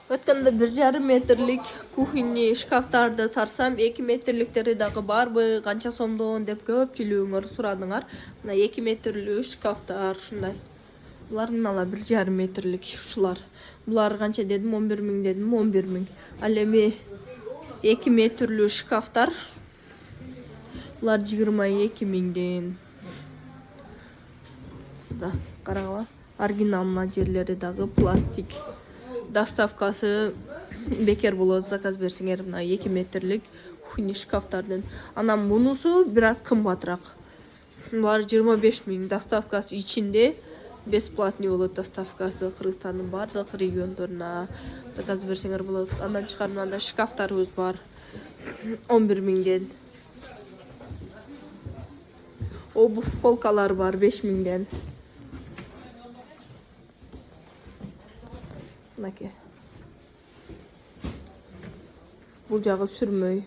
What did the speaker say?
Өткөндө 1,5 метрлик кухонный шкафтарды тарсам, 2 метрликтери дагы барбы, канча сомдон деп көпчүлүгүңөр сурадыңар. Мына 2 метрлүү шкафтар ушундай. Булар мына 1,5 метрлик ушулар. Булар канча дедим, 11 000 дедим, 11 000. Ал эми 2 метрлүү шкафтар. Булар 22 000ден. Да, карагыла. Оригинал мына жерлери дагы пластик. Доставкасы бекер болот, заказ берсеңер мына 2 метрлик кухонный шкафтардан. Анан мунусу бир аз кымбатыраак. Булар 25 000, доставкасы ичинде бесплатный болот, доставкасы Кыргызстандын бардык региондоруна заказ берсеңер болот. Андан тышкары мындай шкафтарыбыз бар 11 000ден. Обувь полкалар бар 5 000ден. Мынакей. Бул жагы сүрмөй.